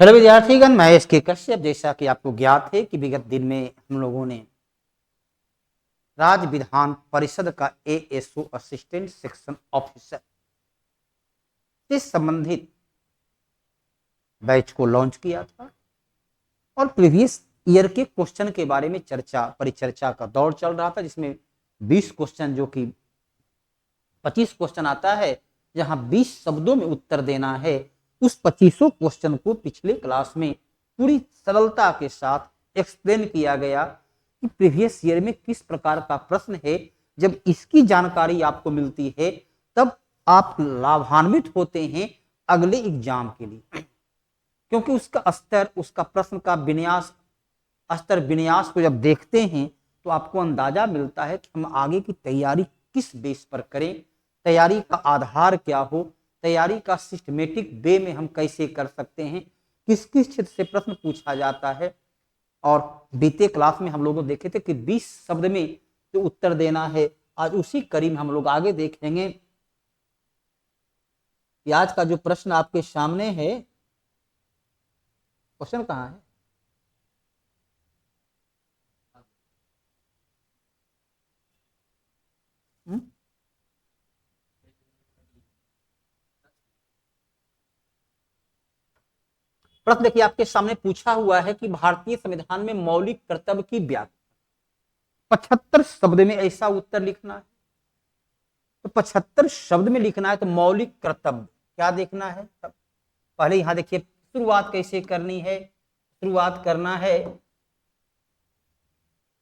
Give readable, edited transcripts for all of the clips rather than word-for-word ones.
Hello विद्यार्थीगण, मैं S के कश्यप। जैसा कि आपको ज्ञात है कि विगत दिन में हम लोगों ने राज्य विधान परिषद का एएसओ असिस्टेंट सेक्शन ऑफिसर से संबंधित बैच को लॉन्च किया था और प्रीवियस ईयर के क्वेश्चन के बारे में परिचर्चा का दौर चल रहा था, जिसमें 20 क्वेश्चन जो कि 25 क्वेश्चन आता है, जहां 20 शब्दों में उत्तर देना है। उस 25 क्वेश्चन को पिछले क्लास में पूरी सरलता के साथ एक्सप्लेन किया गया कि प्रीवियस ईयर में किस प्रकार का प्रश्न है। जब इसकी जानकारी आपको मिलती है तब आप लाभान्वित होते हैं अगले एग्जाम के लिए, क्योंकि उसका स्तर, उसका प्रश्न का विन्यास, स्तर विन्यास को जब देखते हैं तो आपको अंदाजा मिलता है कि हम आगे की तैयारी किस बेस पर करें, तैयारी का आधार क्या हो, तैयारी का सिस्टमेटिक वे में हम कैसे कर सकते हैं, किस किस क्षेत्र से प्रश्न पूछा जाता है। और बीते क्लास में हम लोग देखे थे कि 20 शब्द में जो उत्तर देना है, आज उसी कड़ी में हम लोग आगे देखेंगे कि आज का जो प्रश्न आपके सामने है, क्वेश्चन कहाँ है? हुँ? प्रश्न देखिए आपके सामने पूछा हुआ है कि भारतीय संविधान में मौलिक कर्तव्य की व्याख्या 75 शब्द में ऐसा उत्तर लिखना है। तो 75 शब्द में लिखना है तो मौलिक कर्तव्य क्या देखना है। पहले यहां देखिए शुरुआत कैसे करनी है। शुरुआत करना है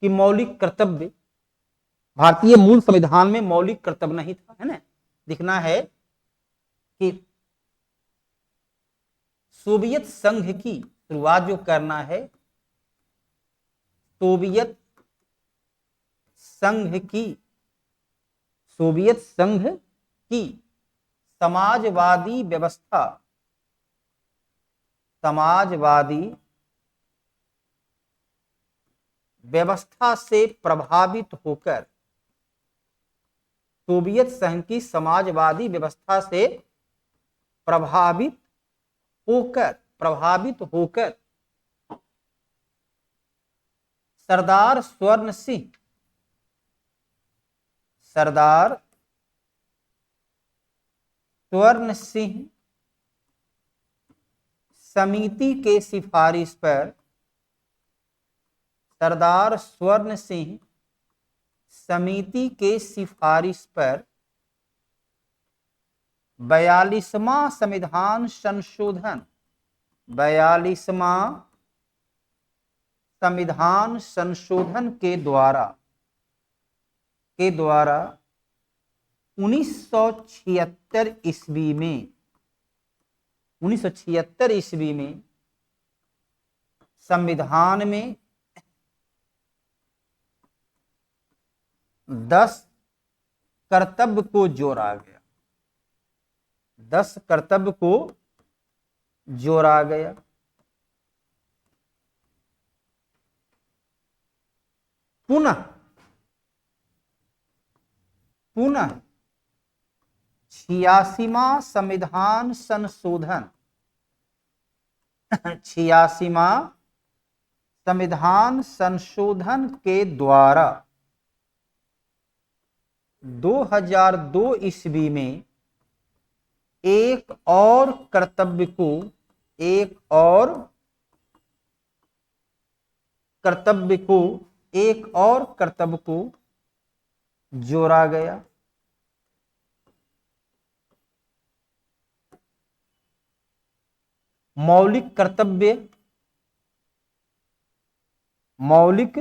कि मौलिक कर्तव्य, भारतीय मूल संविधान में मौलिक कर्तव्य नहीं था, है ना। लिखना है कि सोवियत संघ की शुरुआत जो करना है, सोवियत संघ की, सोवियत संघ की समाजवादी व्यवस्था, समाजवादी व्यवस्था से प्रभावित होकर, सोवियत संघ की समाजवादी व्यवस्था से प्रभावित होकर, प्रभावित होकर सरदार स्वर्ण सिंह, सरदार स्वर्ण सिंह समिति के सिफारिश पर, सरदार स्वर्ण सिंह समिति के सिफारिश पर 42वां संविधान संशोधन, 42वां संविधान संशोधन के द्वारा 1976 ईस्वी में, 1976 ईस्वी में संविधान में 10 कर्तव्य को जोड़ा गया, 10 कर्तव्य को जोड़ा गया। पुनः 86वां संविधान संशोधन, 86वां संविधान संशोधन के द्वारा 2002 ईस्वी में एक और कर्तव्य को, एक और कर्तव्य को, एक और कर्तव्य को जोड़ा गया। मौलिक कर्तव्य, मौलिक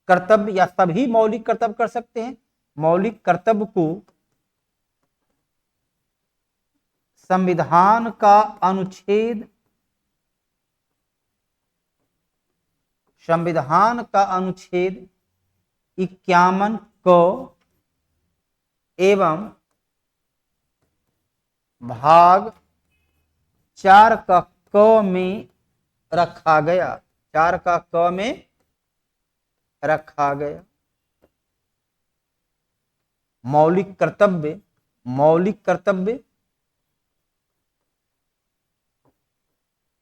कर्तव्य या सभी मौलिक कर्तव्य कर सकते हैं। मौलिक कर्तव्य को संविधान का अनुच्छेद, संविधान का अनुच्छेद 51 को एवं भाग 4 का क में रखा गया, 4 का क में रखा गया। मौलिक कर्तव्य, मौलिक कर्तव्य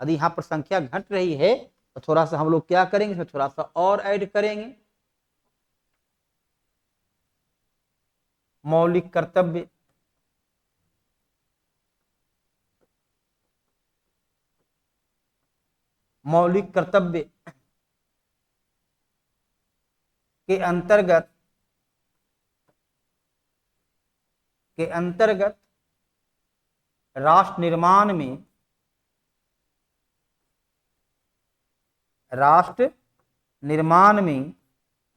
यदि यहाँ पर संख्या घट रही है तो थोड़ा सा हम लोग क्या करेंगे, इसमें थोड़ा सा और ऐड करेंगे। मौलिक कर्तव्य, मौलिक कर्तव्य के अंतर्गत राष्ट्र निर्माण में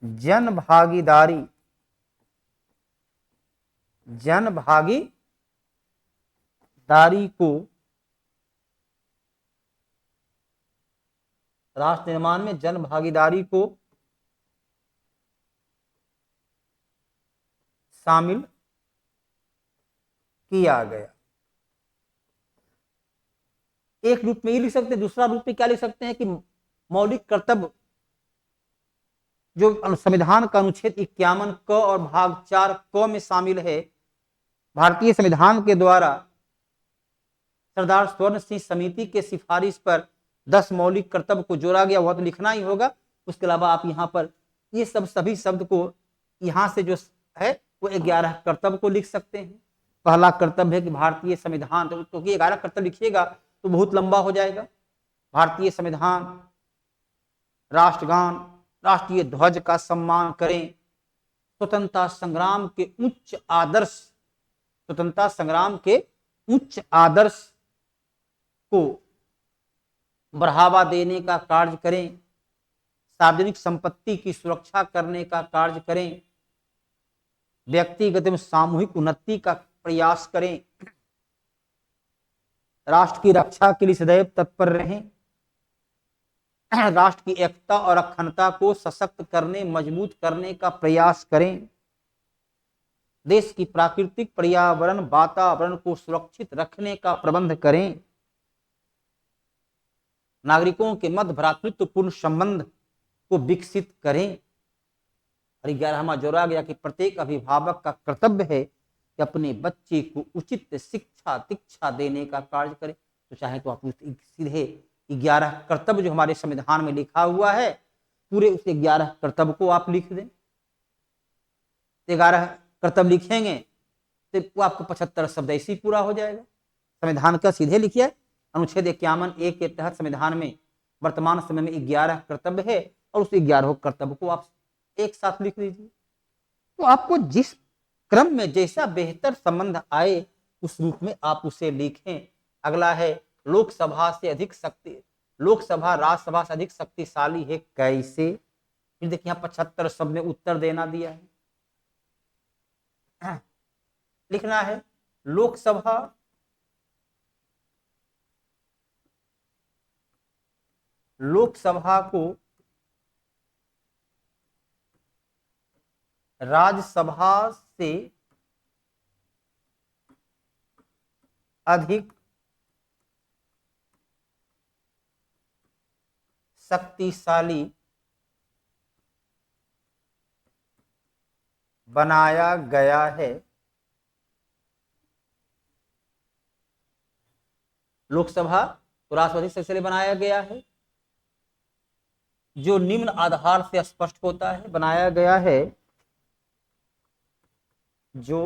जन भागीदारी को राष्ट्र निर्माण में जन भागीदारी को शामिल किया गया। एक रूप में ये लिख सकते हैं, दूसरा रूप में क्या लिख सकते हैं कि मौलिक कर्तव्य जो संविधान का अनुच्छेद 51 क और भाग 4 क में शामिल है, भारतीय संविधान के द्वारा सरदार स्वर्ण सिंह समिति के सिफारिश पर 10 मौलिक कर्तव्य को जोड़ा गया, वह तो लिखना ही होगा। उसके अलावा आप यहाँ पर ये सभी शब्द को यहाँ से जो है वो 11 कर्तव्य को लिख सकते हैं। पहला कर्तव्य है कि भारतीय संविधान, तो क्योंकि 11 कर्तव्य लिखिएगा तो बहुत लंबा हो जाएगा। भारतीय संविधान, राष्ट्रगान, राष्ट्रीय ध्वज का सम्मान करें, स्वतंत्रता संग्राम के उच्च आदर्श को बढ़ावा देने का कार्य करें, सार्वजनिक संपत्ति की सुरक्षा करने का कार्य करें, व्यक्तिगत एवं सामूहिक उन्नति का प्रयास करें, राष्ट्र की रक्षा के लिए सदैव तत्पर रहें, राष्ट्र की एकता और अखंडता को सशक्त करने, मजबूत करने का प्रयास करें, देश की प्राकृतिक पर्यावरण वातावरण को सुरक्षित रखने का प्रबंध करें, नागरिकों के मध्य भ्रातृत्वपूर्ण संबंध को विकसित करें। और 11वां जोड़ा गया कि प्रत्येक अभिभावक का कर्तव्य है कि अपने बच्चे को उचित शिक्षा दीक्षा देने का कार्य करे। तो चाहे तो आप सीधे 11 कर्तव्य जो हमारे संविधान में लिखा हुआ है, पूरे उस 11 कर्तव्य को आप लिख दें। 11 कर्तव्य लिखेंगे तो वो आपको 75 शब्द ऐसे ही पूरा हो जाएगा। संविधान का सीधे लिखिए, अनुच्छेद 51(1) के तहत संविधान में वर्तमान समय में 11 कर्तव्य है और उस 11 कर्तव्य को आप एक साथ लिख लीजिए। तो आपको जिस क्रम में जैसा बेहतर संबंध आए उस रूप में आप उसे लिखें। अगला है लोकसभा राज्यसभा से अधिक शक्तिशाली है कैसे। फिर देखिए यहाँ 75 शब्द में उत्तर देना दिया है। लिखना है लोकसभा को राज्यसभा से अधिक शक्तिशाली बनाया गया है। लोकसभा को राष्ट्रपति शक्तिशाली बनाया गया है जो निम्न आधार से स्पष्ट होता है। बनाया गया है जो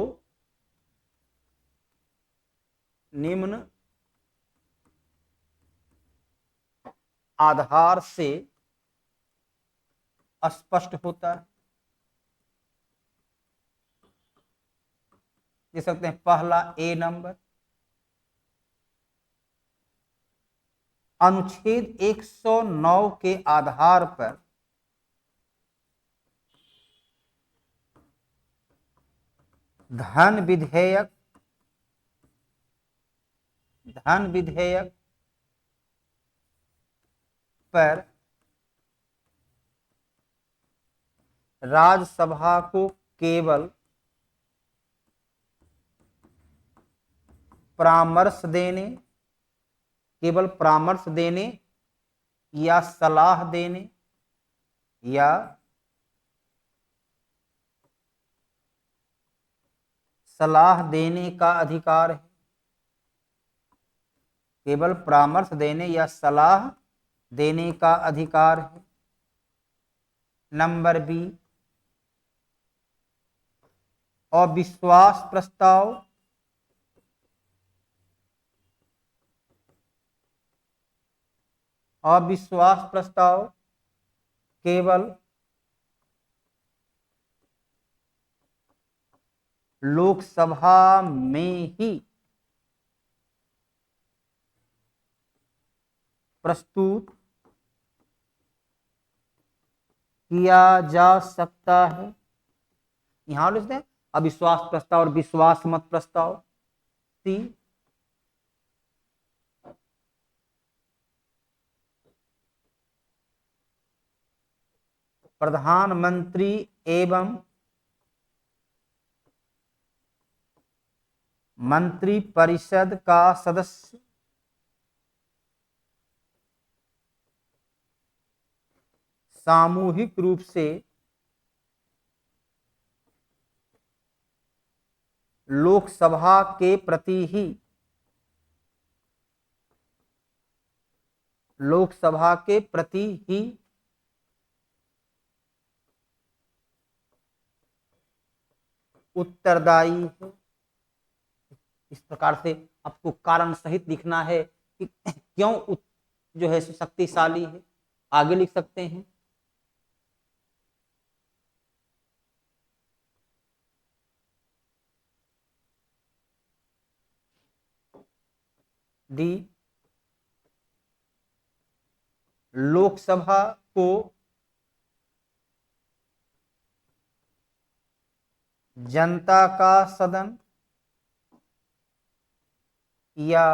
निम्न आधार से स्पष्ट होता है। देख सकते हैं पहला ए नंबर, अनुच्छेद 109 के आधार पर धन विधेयक पर राज्यसभा को केवल परामर्श देने या सलाह देने का अधिकार है। केवल परामर्श देने या सलाह देने का अधिकार है। नंबर बी, अविश्वास प्रस्ताव केवल लोकसभा में ही प्रस्तुत किया जा सकता है। यहां लिखते हैं अविश्वास प्रस्ताव और विश्वास मत प्रस्ताव। सी, प्रधानमंत्री एवं मंत्रिपरिषद का सदस्य सामूहिक रूप से लोकसभा के प्रति ही उत्तरदायी है। इस प्रकार से आपको कारण सहित लिखना है कि क्यों जो है शक्तिशाली है। आगे लिख सकते हैं डी, लोकसभा को जनता का सदन या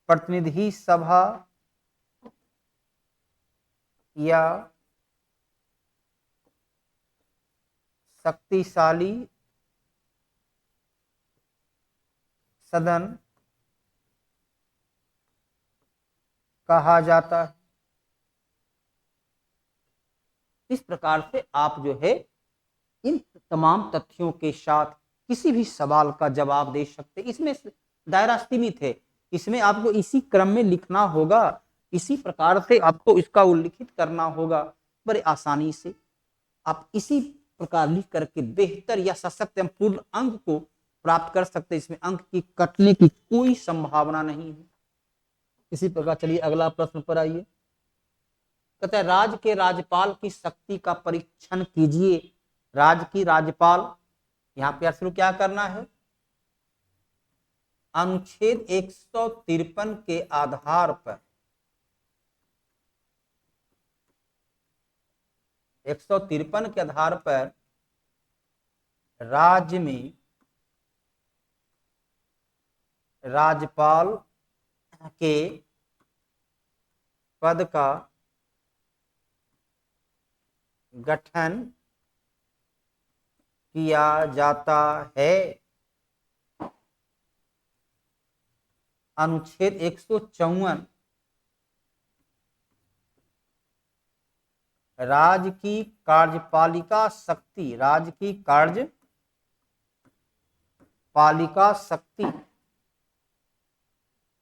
प्रतिनिधि सभा या शक्तिशाली सदन कहा जाता है। इस प्रकार से आप जो है इन तमाम तथ्यों के साथ किसी भी सवाल का जवाब दे सकते। इसमें दायरा सीमित है, इसमें आपको इसी क्रम में लिखना होगा, इसी प्रकार से आपको इसका उल्लिखित करना होगा। बड़े आसानी से आप इसी प्रकार लिख करके बेहतर या सशक्त एवं पूर्ण अंक को प्राप्त कर सकते। इसमें अंक की कटने की कोई संभावना नहीं है। इसी प्रकार चलिए अगला प्रश्न पर आइए। कहता है राज्य के राज्यपाल की शक्ति का परीक्षण कीजिए। राज्य की राज्यपाल, यहाँ पे शुरू क्या करना है, अनुच्छेद 153 के आधार पर 153 के आधार पर राज्य में राज्यपाल के पद का गठन किया जाता है। अनुच्छेद 154 राज्य की कार्यपालिका शक्ति, राज्य की कार्यपालिका शक्ति,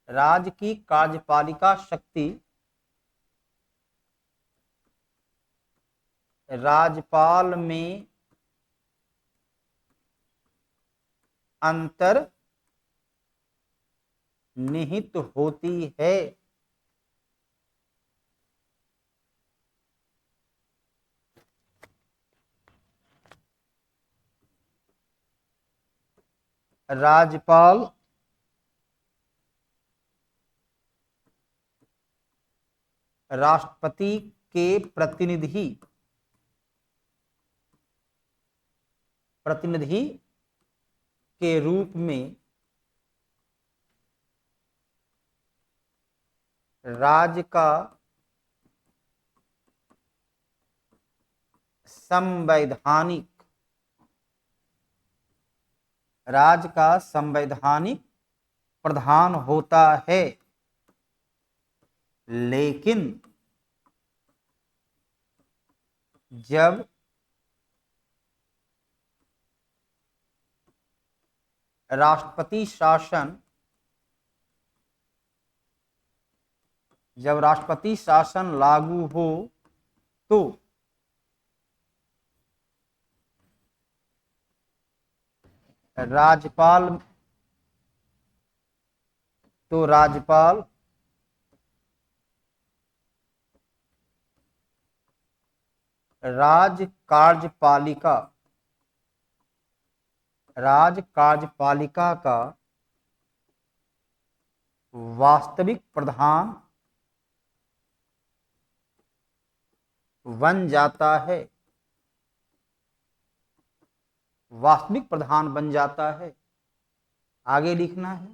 राज्य की कार्यपालिका शक्ति राज्यपाल में अंतर निहित होती है। राज्यपाल राष्ट्रपति के प्रतिनिधि के रूप में राज्य का संवैधानिक प्रधान होता है। लेकिन जब राष्ट्रपति शासन लागू हो तो राज्यपाल राज्य कार्यपालिका का वास्तविक प्रधान बन जाता है। आगे लिखना है।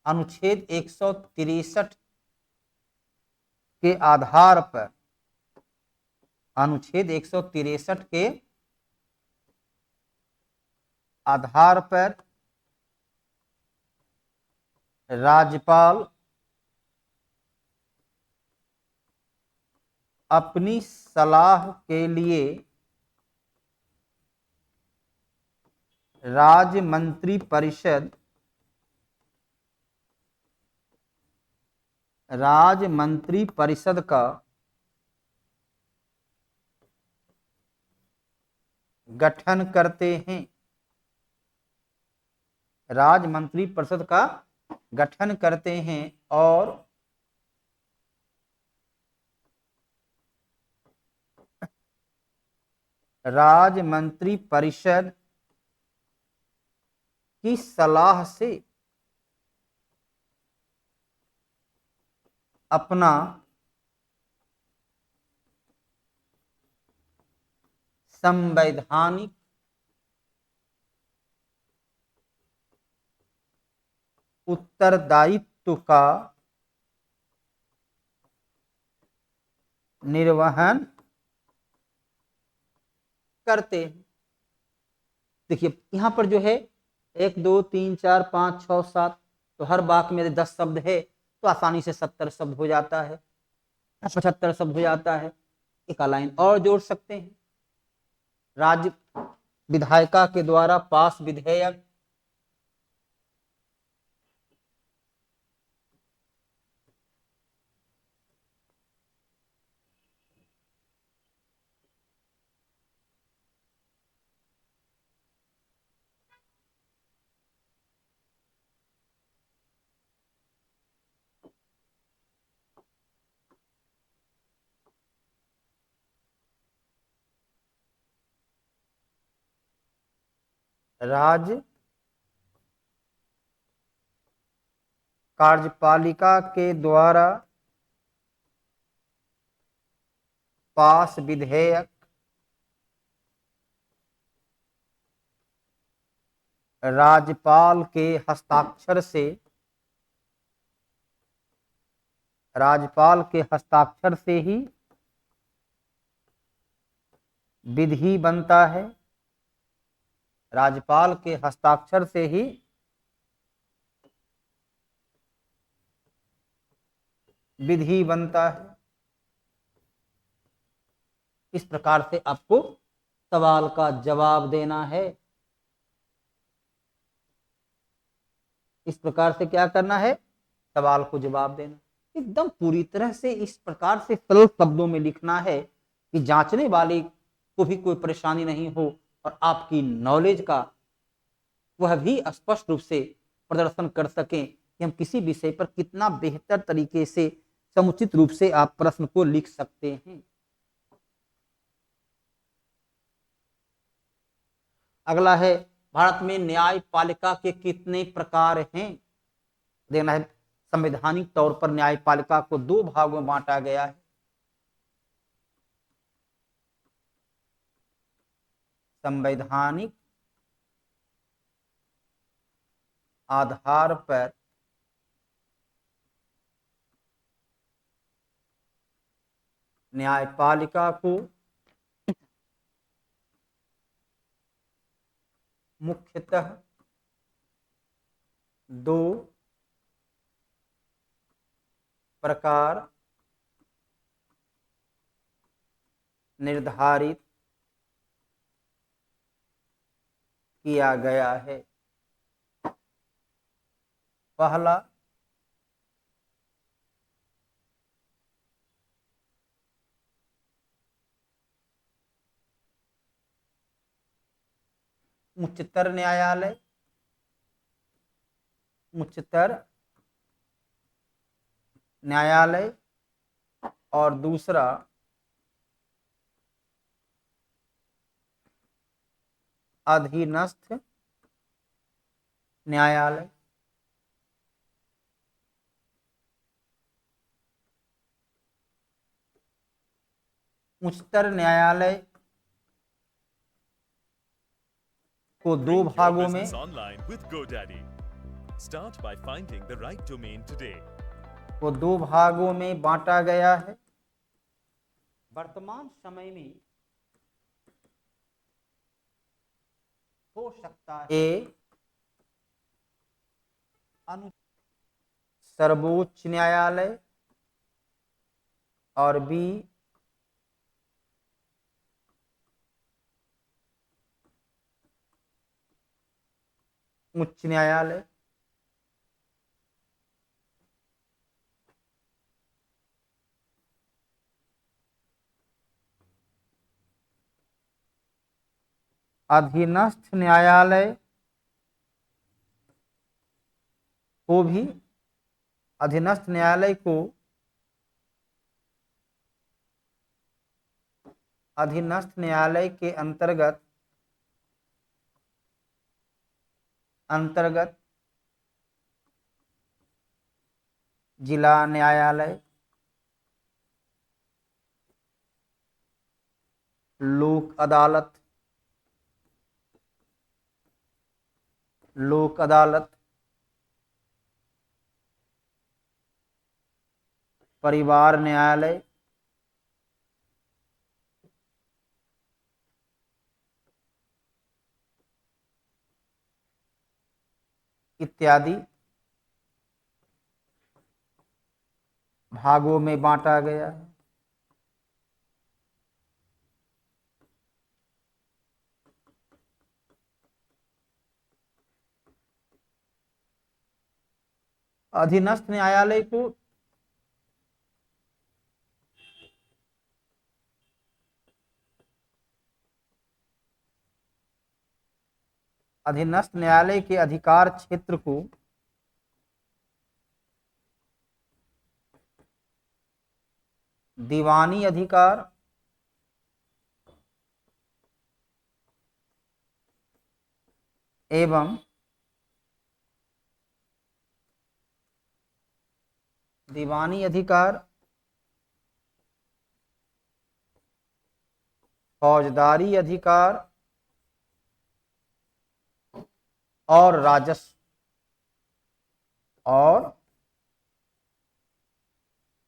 अनुच्छेद 163 के आधार पर राज्यपाल अपनी सलाह के लिए राज्य मंत्रिपरिषद का गठन करते हैं। राज्य मंत्रिपरिषद का गठन करते हैं और राज्य मंत्रिपरिषद की सलाह से अपना संवैधानिक उत्तरदायित्व का निर्वहन करते हैं। देखिए यहाँ पर जो है 1 2 3 4 5 6 7 तो हर वाक्य में 10 शब्द है तो आसानी से 70 शब्द हो जाता है, 75 शब्द हो जाता है। एक लाइन और जोड़ सकते हैं। राज्य विधायिका के द्वारा पास विधेयक राज्य कार्यपालिका के द्वारा पास विधेयक राज्यपाल के हस्ताक्षर से ही विधि बनता है। राज्यपाल के हस्ताक्षर से ही विधि बनता है। इस प्रकार से आपको सवाल का जवाब देना है। इस प्रकार से क्या करना है, सवाल को जवाब देना। एकदम पूरी तरह से इस प्रकार से सरल शब्दों में लिखना है कि जांचने वाले को भी कोई परेशानी नहीं हो और आपकी नॉलेज का वह भी स्पष्ट रूप से प्रदर्शन कर सकें कि हम किसी विषय पर कितना बेहतर तरीके से समुचित रूप से आप प्रश्न को लिख सकते हैं। अगला है, भारत में न्यायपालिका के कितने प्रकार हैं? देखना है, संवैधानिक तौर पर न्यायपालिका को दो भागों में बांटा गया है। संवैधानिक आधार पर न्यायपालिका को मुख्यतः दो प्रकार निर्धारित किया गया है। पहला उच्चतर न्यायालय, उच्चतर न्यायालय, और दूसरा अधीनस्थ न्यायालय। उच्चतर न्यायालय को दो Bring your भागों में business online with GoDaddy. Start by finding the right domain today. को दो भागों में बांटा गया है। वर्तमान समय में हो सकता है ए सर्वोच्च न्यायालय और बी उच्च न्यायालय। अधीनस्थ न्यायालय को भी अधीनस्थ न्यायालय को अधीनस्थ न्यायालय के अंतर्गत अंतर्गत जिला न्यायालय, लोक अदालत, लोक अदालत, परिवार न्यायालय, इत्यादि भागों में बांटा गया है। अधीनस्थ न्यायालय को अधीनस्थ न्यायालय के अधिकार क्षेत्र को दीवानी अधिकार, एवं दीवानी अधिकार, फौजदारी अधिकार और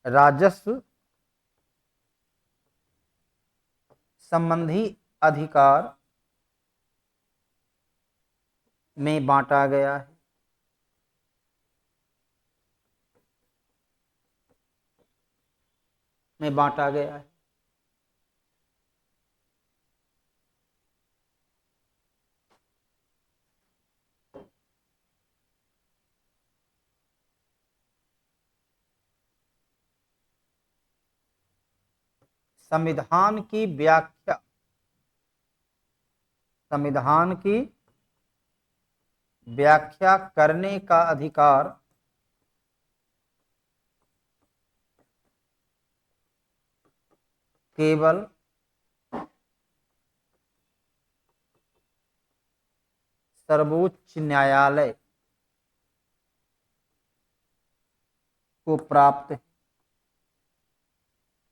राजस्व संबंधी अधिकार में बांटा गया है। में बांटा गया है। संविधान की व्याख्या संविधान की व्याख्या करने का अधिकार केवल सर्वोच्च न्यायालय को प्राप्त है।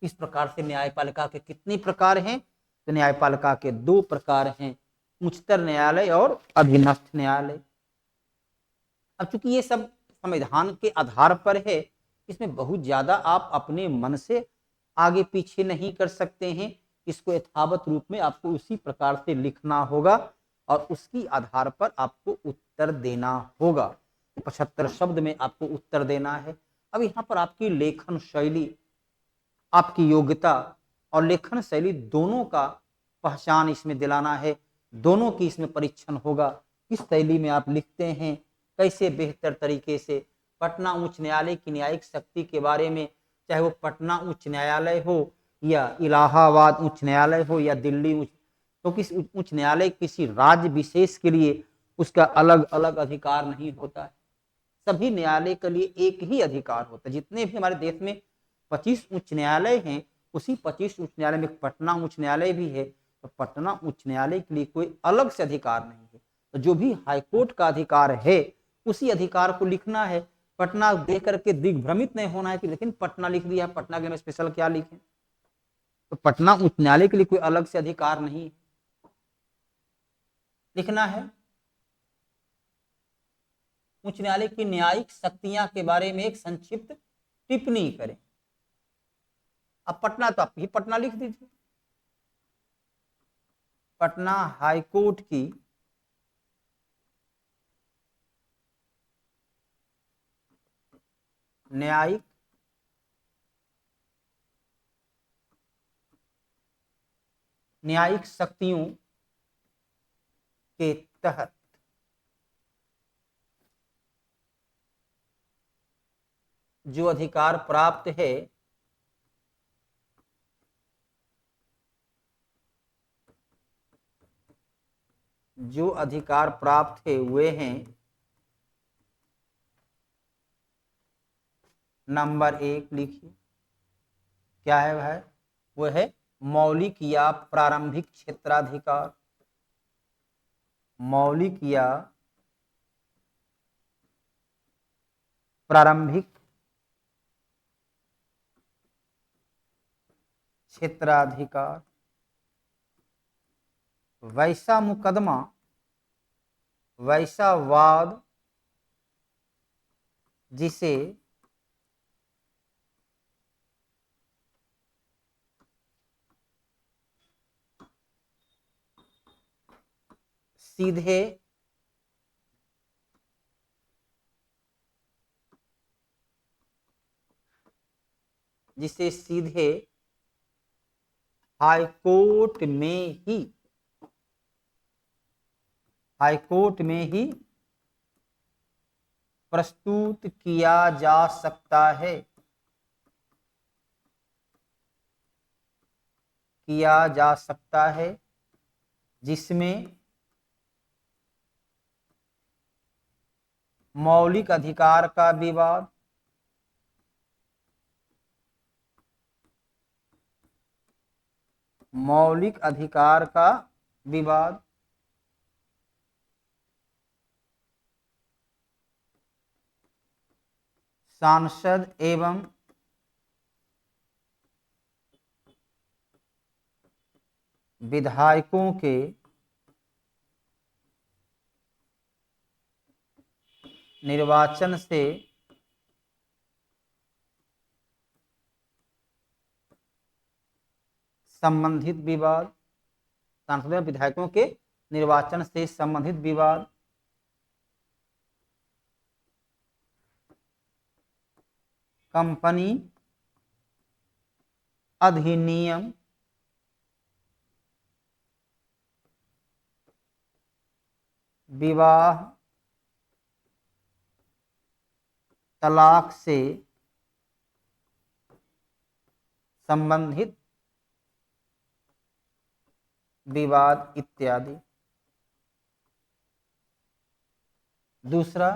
इस प्रकार से न्यायपालिका के कितने प्रकार हैं? तो न्यायपालिका के दो प्रकार हैं, उच्चतर न्यायालय और अधीनस्थ न्यायालय। अब चूंकि ये सब संविधान के आधार पर है, इसमें बहुत ज्यादा आप अपने मन से आगे पीछे नहीं कर सकते हैं। इसको यथावत रूप में आपको उसी प्रकार से लिखना होगा और उसकी आधार पर आपको उत्तर देना होगा। 75 शब्द में आपको उत्तर देना है। अब यहाँ पर आपकी लेखन शैली, आपकी योग्यता और लेखन शैली दोनों का पहचान इसमें दिलाना है। दोनों की इसमें परीक्षण होगा, किस शैली में आप लिखते हैं, कैसे बेहतर तरीके से। पटना उच्च न्यायालय की न्यायिक शक्ति के बारे में, चाहे वो पटना उच्च न्यायालय हो या इलाहाबाद उच्च न्यायालय हो या दिल्ली उच्च, तो किस उच्च न्यायालय किसी राज्य विशेष के लिए उसका अलग अलग अधिकार नहीं होता है। सभी न्यायालय के लिए एक ही अधिकार होता है। जितने भी हमारे देश में 25 उच्च न्यायालय हैं, उसी 25 उच्च न्यायालय में पटना उच्च न्यायालय भी है। तो पटना उच्च न्यायालय के लिए कोई अलग से अधिकार नहीं है। तो जो भी हाईकोर्ट का अधिकार है उसी अधिकार को लिखना है। पटना देख करके दिग्भ्रमित नहीं होना है कि लेकिन पटना लिख दिया, पटना के में स्पेशल क्या लिखें। तो पटना उच्च न्यायालय के लिए कोई अलग से अधिकार नहीं लिखना है। उच्च न्यायालय की न्यायिक शक्तियां के बारे में एक संक्षिप्त टिप्पणी करें। अब पटना तो आप ही पटना लिख दीजिए। पटना हाईकोर्ट की न्यायिक शक्तियों के तहत जो अधिकार प्राप्त है वे हैं नंबर 1 लिखिए, क्या है भाई? वो है मौलिक या प्रारंभिक क्षेत्राधिकार। मौलिक या प्रारंभिक क्षेत्राधिकार। वैसा मुकदमा, वैसा वाद जिसे सीधे हाईकोर्ट में ही प्रस्तुत किया जा सकता है, जिसमें मौलिक अधिकार का विवाद, सांसद एवं विधायकों के निर्वाचन से संबंधित विवाद, सांसदों एवं विधायकों के निर्वाचन से संबंधित विवाद, कंपनी अधिनियम, विवाह तलाक से संबंधित विवाद इत्यादि। दूसरा,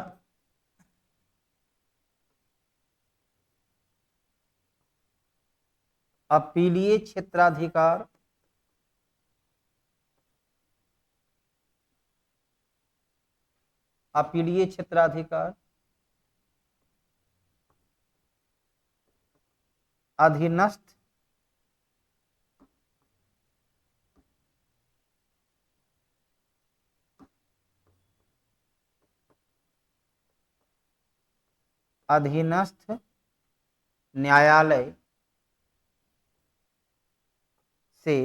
अपीलीय क्षेत्राधिकार, अपीलीय क्षेत्राधिकार, अधीनस्थ अधीनस्थ न्यायालय से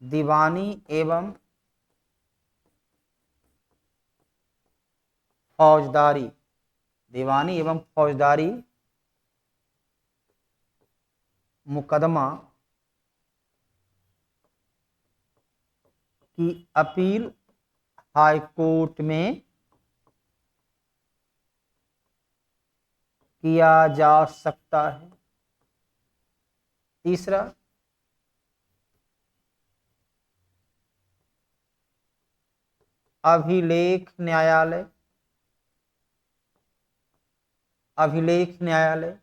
दीवानी एवं फौजदारी, दीवानी एवं फौजदारी मुकदमा की अपील हाई कोर्ट में किया जा सकता है। तीसरा, अभिलेख न्यायालय, अभिलेख न्यायालय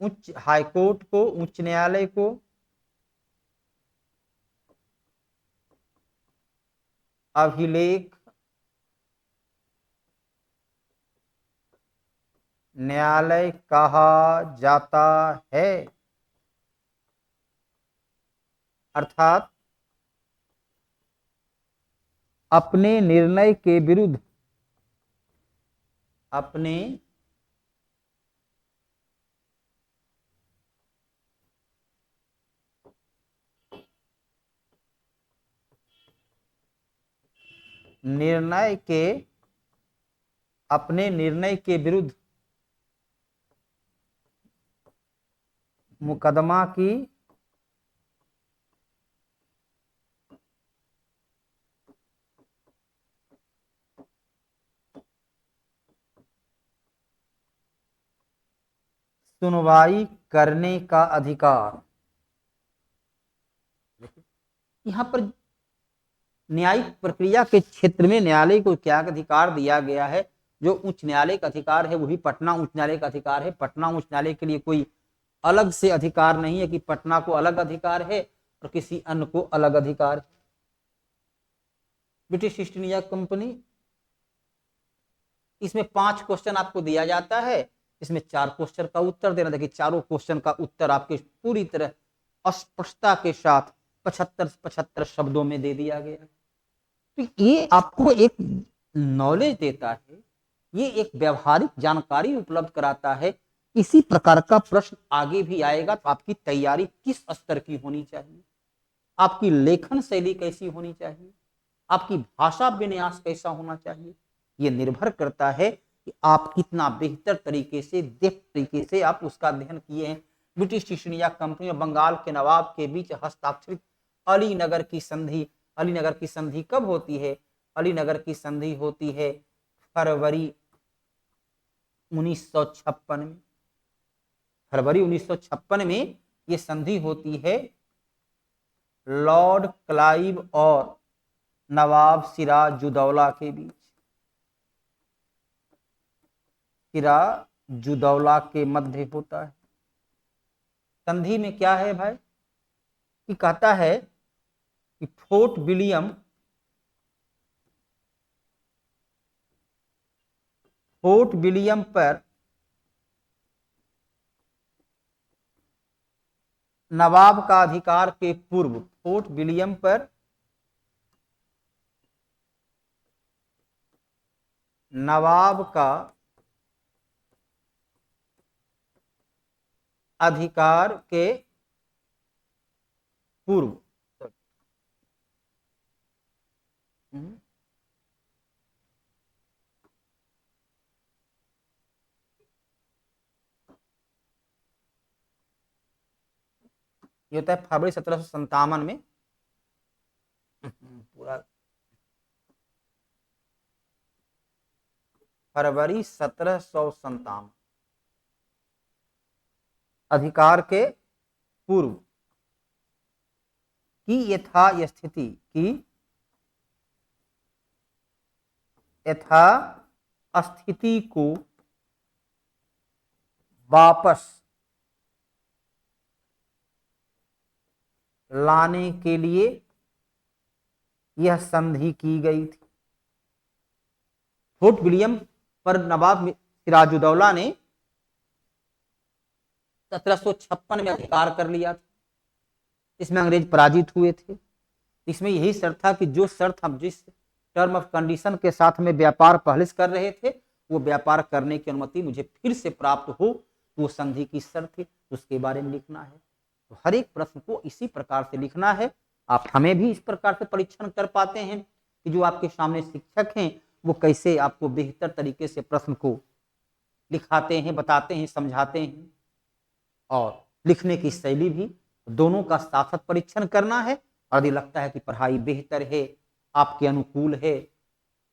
उच्च हाईकोर्ट को, उच्च न्यायालय को अभिलेख न्यायालय कहा जाता है। अर्थात अपने निर्णय के विरुद्ध, अपने निर्णय के, अपने निर्णय के विरुद्ध मुकदमा की सुनवाई करने का अधिकार। यहां पर न्यायिक प्रक्रिया के क्षेत्र में न्यायालय को क्या अधिकार दिया गया है? जो उच्च न्यायालय का अधिकार है वही पटना उच्च न्यायालय का अधिकार है। पटना उच्च न्यायालय के लिए कोई अलग से अधिकार नहीं है कि पटना को अलग अधिकार है और किसी अन्य को अलग अधिकार है। ब्रिटिश ईस्ट इंडिया कंपनी, इसमें 5 क्वेश्चन आपको दिया जाता है, इसमें 4 क्वेश्चन का उत्तर देना। देखिए चारों क्वेश्चन का उत्तर आपके पूरी तरह स्पष्टता के साथ 75-75 शब्दों में दे दिया गया। तो ये आपको एक नॉलेज देता है, ये एक व्यवहारिक जानकारी उपलब्ध कराता है। इसी प्रकार का प्रश्न आगे भी आएगा तो आपकी तैयारी किस स्तर की होनी चाहिए, आपकी लेखन शैली कैसी होनी चाहिए, आपकी भाषा विन्यास कैसा होना चाहिए, ये निर्भर करता है कि आप कितना बेहतर तरीके से, दृढ़ तरीके से आप उसका अध्ययन किए हैं। ब्रिटिश ईस्ट इंडिया कंपनी और बंगाल के नवाब के बीच हस्ताक्षरित अलीनगर की संधि, अलीनगर की संधि कब होती है? अलीनगर की संधि होती है फरवरी 1956 में। फरवरी 1956 में ये संधि होती है लॉर्ड क्लाइव और नवाब सिराजुद्दौला के बीच। सिराजुद्दौला के मध्य होता है। संधि में क्या है भाई कि कहता है कि फोर्ट विलियम, फोर्ट विलियम पर नवाब का अधिकार के पूर्व, फोर्ट विलियम पर नवाब का अधिकार के पूर्व ये होता है फरवरी 1757 में। पूरा फरवरी 1757 अधिकार के पूर्व की यथास्थिति को वापस लाने के लिए यह संधि की गई थी। फोर्ट विलियम पर नवाब सिराजुद्दौला ने 1756 में अधिकार कर लिया था। इसमें अंग्रेज पराजित हुए थे। इसमें यही शर्त था कि जो शर्त हम जिस टर्म ऑफ कंडीशन के साथ में व्यापार पहले से कर रहे थे, वो व्यापार करने की अनुमति मुझे फिर से प्राप्त हो, वो संधि की शर्त थी, उसके बारे में लिखना है। तो हर एक प्रश्न को इसी प्रकार से लिखना है। आप हमें भी इस प्रकार से परीक्षण कर पाते हैं कि जो आपके सामने शिक्षक हैं वो कैसे आपको बेहतर तरीके से प्रश्न को लिखाते हैं, बताते हैं, समझाते हैं। और लिखने की शैली भी, दोनों का साथ साथ परीक्षण करना है। और यदि लगता है कि पढ़ाई बेहतर है, आपके अनुकूल है,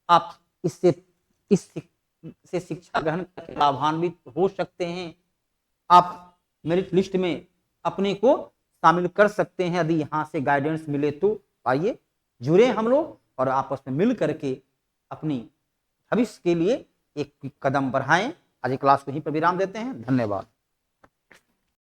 आप इससे शिक्षा ग्रहण करके लाभान्वित हो सकते हैं, आप मेरिट लिस्ट में अपने को शामिल कर सकते हैं। यदि यहाँ से गाइडेंस मिले तो आइए जुड़े हम लोग और आपस में मिल करके अपनी भविष्य के लिए एक कदम बढ़ाएं। आज क्लास को यहीं पर विराम देते हैं। धन्यवाद।